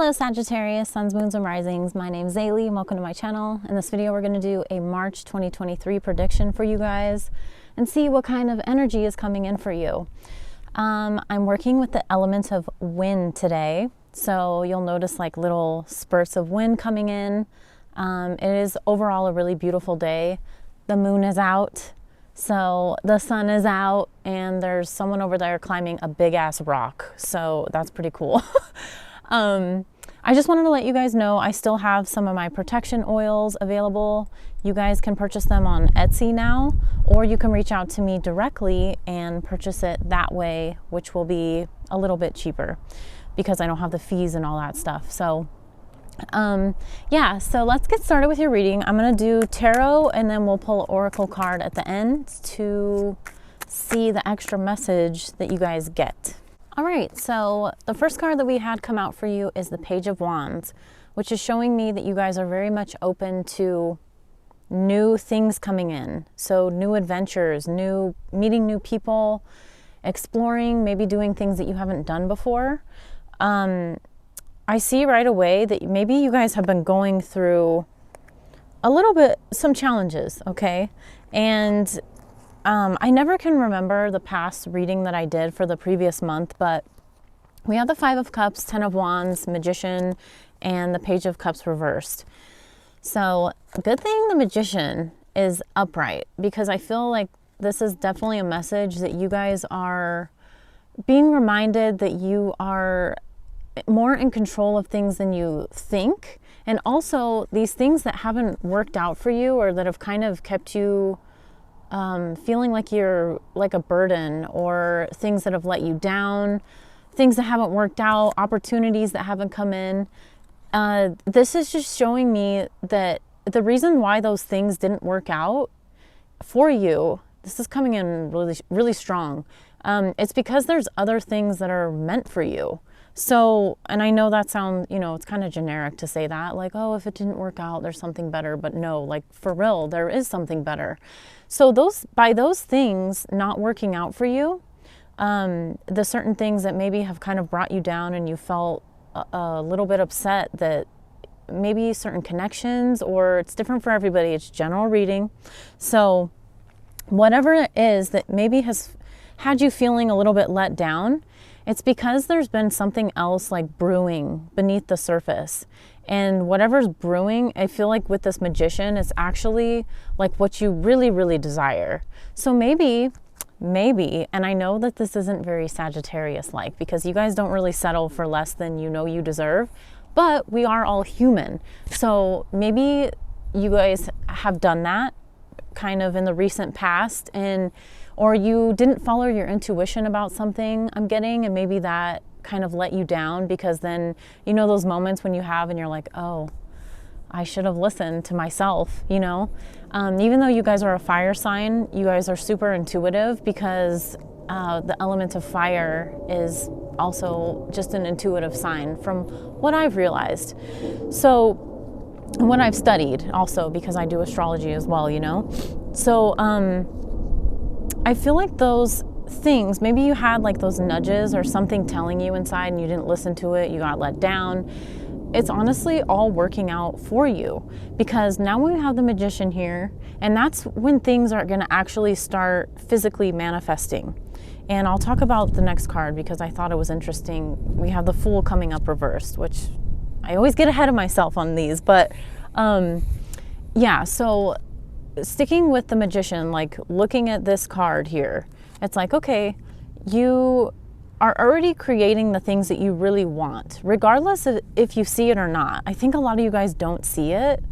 Hello Sagittarius, suns, moons, and risings. My name is Zayleigh and welcome to my channel. In this video, we're going to do a March 2023 prediction for you guys and see what kind of energy is coming in for you. I'm working with the elements of wind today. So you'll notice like little spurts of wind coming in. It is overall a really beautiful day. The moon is out, so the sun is out, and there's someone over there climbing a big ass rock. So that's pretty cool. I just wanted to let you guys know I still have some of my protection oils available. You guys can purchase them on Etsy now, or you can reach out to me directly and purchase it that way, which will be a little bit cheaper because I don't have the fees and all that stuff. So yeah, so let's get started with your reading. I'm going to do tarot and then we'll pull an oracle card at the end to see the extra message that you guys get. All right, so the first card that we had come out for you is the Page of Wands, which is showing me that you guys are very much open to new things coming in. So new adventures, meeting new people, exploring, maybe doing things that you haven't done before. I see right away that maybe you guys have been going through a little bit, some challenges, okay? And I never can remember the past reading that I did for the previous month, but we have the Five of Cups, Ten of Wands, Magician, and the Page of Cups reversed. So good thing the Magician is upright, because I feel like this is definitely a message that you guys are being reminded that you are more in control of things than you think. And also these things that haven't worked out for you or that have kind of kept you feeling like you're like a burden, or things that have let you down, things that haven't worked out, opportunities that haven't come in. This is just showing me that the reason why those things didn't work out for you, this is coming in really, really strong. It's because there's other things that are meant for you. So, and I know that sounds, you know, it's kind of generic to say that, like, oh, if it didn't work out, there's something better. But no, like for real, there is something better. So by those things not working out for you, the certain things that maybe have kind of brought you down and you felt a little bit upset, that maybe certain connections, or it's different for everybody, it's general reading. So whatever it is that maybe has had you feeling a little bit let down, it's because there's been something else like brewing beneath the surface. And whatever's brewing, I feel like with this Magician, it's actually like what you really, really desire. So maybe, and I know that this isn't very Sagittarius-like, because you guys don't really settle for less than you know you deserve, but we are all human. So maybe you guys have done that kind of in the recent past, or you didn't follow your intuition about something, I'm getting, and maybe that kind of let you down, because then, you know, those moments when you have and you're like, oh, I should have listened to myself, you know? Even though you guys are a fire sign, you guys are super intuitive, because the element of fire is also just an intuitive sign from what I've realized. So, what I've studied also, because I do astrology as well, you know? So, I feel like those things, maybe you had like those nudges or something telling you inside and you didn't listen to it, you got let down. It's honestly all working out for you, because now we have the Magician here, and that's when things are going to actually start physically manifesting. And I'll talk about the next card because I thought it was interesting. We have the Fool coming up reversed, which I always get ahead of myself on these, but yeah, so sticking with the Magician, like looking at this card here, it's like, okay, you are already creating the things that you really want, regardless of if you see it or not. I think a lot of you guys don't see it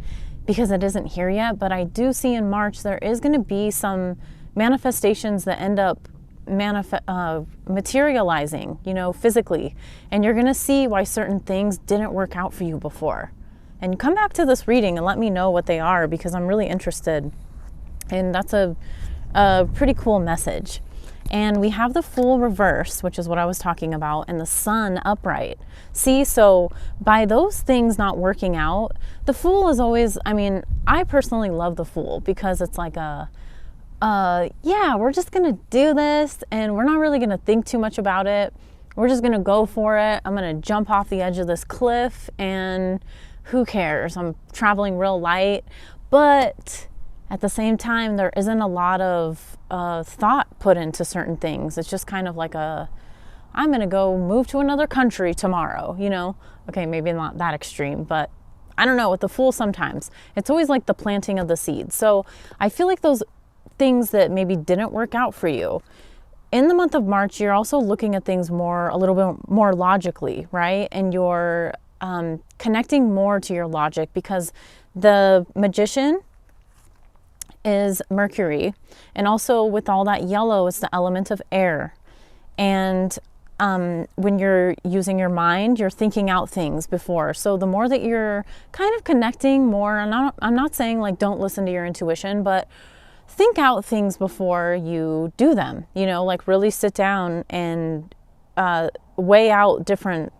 because it isn't here yet, but I do see in March there is going to be some manifestations that end up materializing, you know, physically, and you're going to see why certain things didn't work out for you before. And come back to this reading and let me know what they are, because I'm really interested. And that's a pretty cool message. And we have the Fool reverse, which is what I was talking about, and the Sun upright. See, so by those things not working out, the Fool is always, I mean, I personally love the Fool, because it's like yeah, we're just going to do this and we're not really going to think too much about it. we're just going to go for it. I'm going to jump off the edge of this cliff and who cares? I'm traveling real light. But at the same time, there isn't a lot of thought put into certain things. It's just kind of like I'm going to go move to another country tomorrow, you know? Okay, maybe not that extreme, but I don't know, with the Fool sometimes. It's always like the planting of the seed. So I feel like those things that maybe didn't work out for you, in the month of March, you're also looking at things a little bit more logically, right? And you're connecting more to your logic, because the Magician is Mercury. And also with all that yellow, it's the element of air. And when you're using your mind, you're thinking out things before. So the more that you're kind of connecting more, I'm not saying like don't listen to your intuition, but think out things before you do them, you know, like really sit down and weigh out different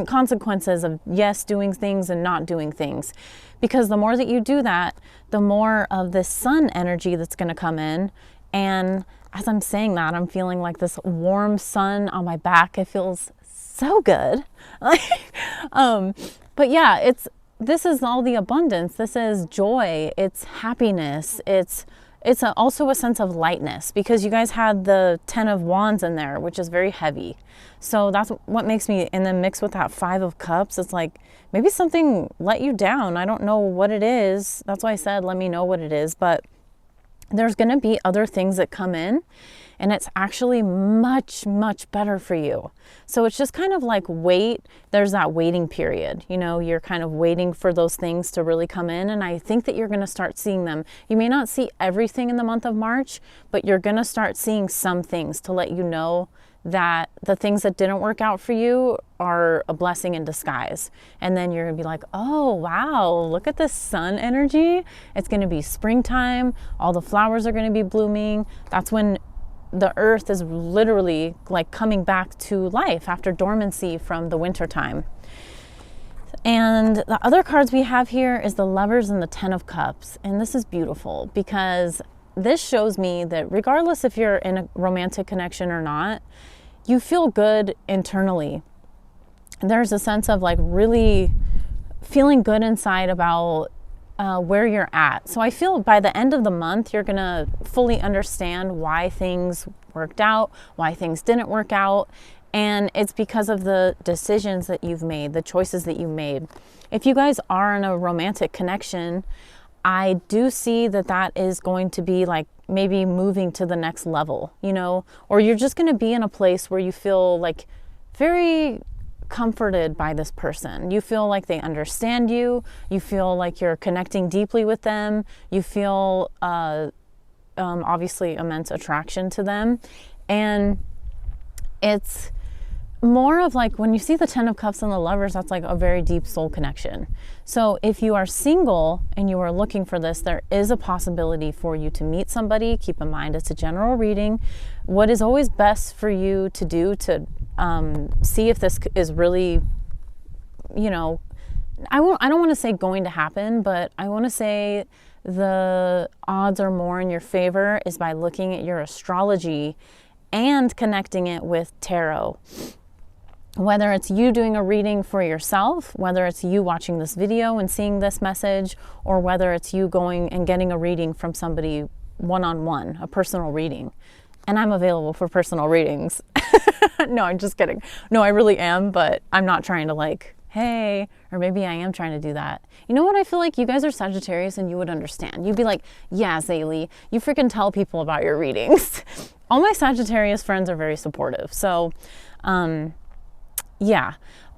consequences of yes, doing things and not doing things. Because the more that you do that, the more of this sun energy that's going to come in. And as I'm saying that, I'm feeling like this warm sun on my back. It feels so good. But yeah, this is all the abundance. This is joy. It's happiness. It's also a sense of lightness, because you guys had the 10 of Wands in there, which is very heavy. So that's what makes me, and then mixed with that 5 of Cups, it's like maybe something let you down. I don't know what it is. That's why I said, let me know what it is. But there's going to be other things that come in, and it's actually much, much better for you. So it's just kind of like wait. There's that waiting period. You know, you're kind of waiting for those things to really come in. And I think that you're going to start seeing them. You may not see everything in the month of March, but you're going to start seeing some things to let you know that the things that didn't work out for you are a blessing in disguise. And then you're going to be like, oh, wow, look at this sun energy. It's going to be springtime. All the flowers are going to be blooming. That's when the earth is literally like coming back to life after dormancy from the winter time. And the other cards we have here is the Lovers and the 10 of Cups. And this is beautiful, because this shows me that regardless if you're in a romantic connection or not, you feel good internally. There's a sense of like really feeling good inside about where you're at. So I feel by the end of the month, you're gonna fully understand why things worked out, why things didn't work out. And it's because of the decisions that you've made, the choices that you made. If you guys are in a romantic connection, I do see that that is going to be like maybe moving to the next level, you know, or you're just going to be in a place where you feel like very comforted by this person. You feel like they understand you. You feel like you're connecting deeply with them. You feel obviously immense attraction to them. And it's more of like when you see the 10 of Cups and the Lovers, that's like a very deep soul connection. So if you are single and you are looking for this, there is a possibility for you to meet somebody. Keep in mind, it's a general reading. What is always best for you to do to see if this is really, you know, I don't want to say going to happen, but I want to say the odds are more in your favor is by looking at your astrology and connecting it with tarot. Whether it's you doing a reading for yourself, whether it's you watching this video and seeing this message, or whether it's you going and getting a reading from somebody one-on-one, a personal reading. And I'm available for personal readings. No, I'm just kidding. No, I really am, but I'm not trying to like, hey, or maybe I am trying to do that. You know what? I feel like you guys are Sagittarius and you would understand. You'd be like, yeah, Zayleigh, you freaking tell people about your readings. All my Sagittarius friends are very supportive. So, yeah,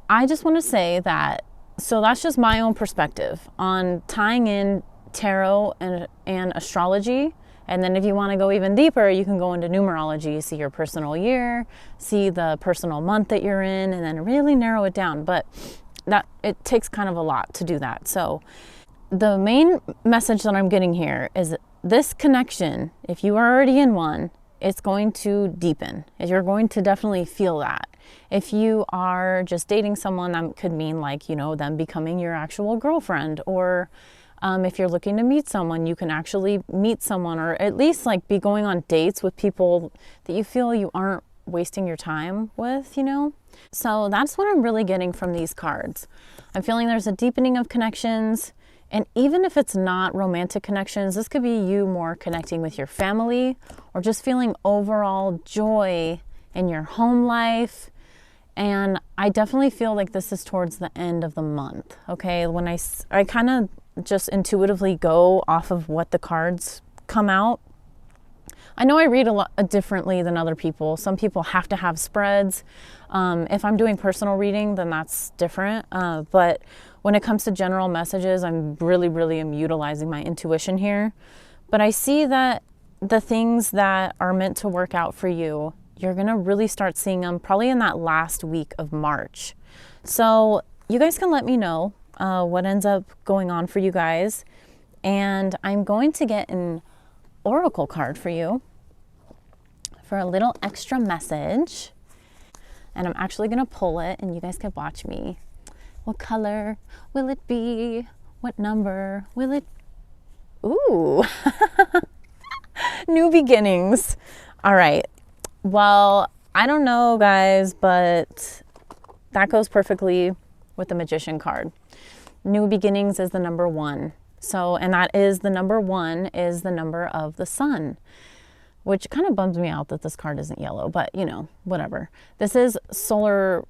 I just want to say that, so that's just my own perspective on tying in tarot and astrology. And then if you want to go even deeper, you can go into numerology, see your personal year, see the personal month that you're in, and then really narrow it down. But that it takes kind of a lot to do that. So the main message that I'm getting here is this connection, if you are already in one, it's going to deepen. You're going to definitely feel that. If you are just dating someone, that could mean like, you know, them becoming your actual girlfriend. Or if you're looking to meet someone, you can actually meet someone, or at least like be going on dates with people that you feel you aren't wasting your time with, you know? So that's what I'm really getting from these cards. I'm feeling there's a deepening of connections. And even if it's not romantic connections, this could be you more connecting with your family or just feeling overall joy in your home life. And I definitely feel like this is towards the end of the month, okay? When I kind of just intuitively go off of what the cards come out. I know I read a lot differently than other people. Some people have to have spreads. If I'm doing personal reading, then that's different. But when it comes to general messages, I'm really am utilizing my intuition here. But I see that the things that are meant to work out for you, you're gonna really start seeing them probably in that last week of March. So you guys can let me know what ends up going on for you guys. And I'm going to get an oracle card for you for a little extra message. And I'm actually gonna pull it and you guys can watch me. What color will it be? What number will it? Ooh, new beginnings. All right. Well, I don't know, guys, but that goes perfectly with the Magician card. New beginnings is the number 1. So, and that is the number 1 is the number of the sun, which kind of bums me out that this card isn't yellow, but you know, whatever. This is sacral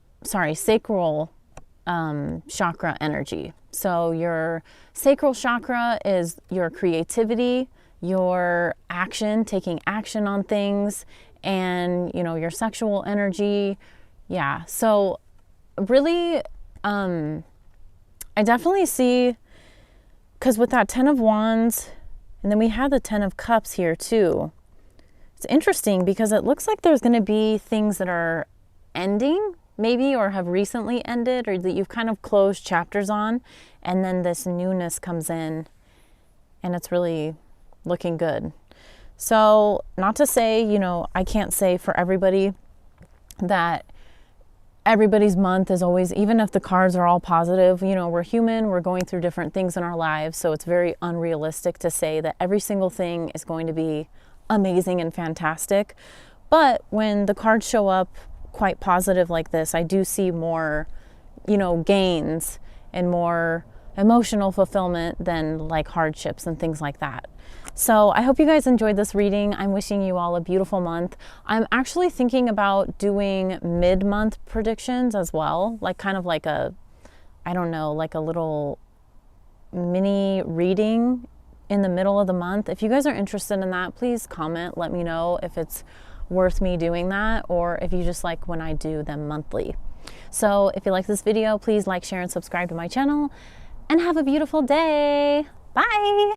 chakra energy. So your sacral chakra is your creativity, your action, taking action on things, and you know, your sexual energy. Yeah, so really I definitely see, because with that 10 of Wands, and then we have the 10 of Cups here too. It's interesting because it looks like there's going to be things that are ending maybe, or have recently ended, or that you've kind of closed chapters on, and then this newness comes in and it's really looking good. So not to say, you know, I can't say for everybody that everybody's month is always, even if the cards are all positive, you know, we're human, we're going through different things in our lives. So it's very unrealistic to say that every single thing is going to be amazing and fantastic. But when the cards show up quite positive like this, I do see more, you know, gains and more emotional fulfillment than like hardships and things like that. So I hope you guys enjoyed this reading. I'm wishing you all a beautiful month. I'm actually thinking about doing mid-month predictions as well, like kind of like a, I don't know, like a little mini reading in the middle of the month. If you guys are interested in that, please comment, let me know if it's worth me doing that, or if you just like when I do them monthly. So if you like this video, please like, share, and subscribe to my channel, and have a beautiful day. Bye.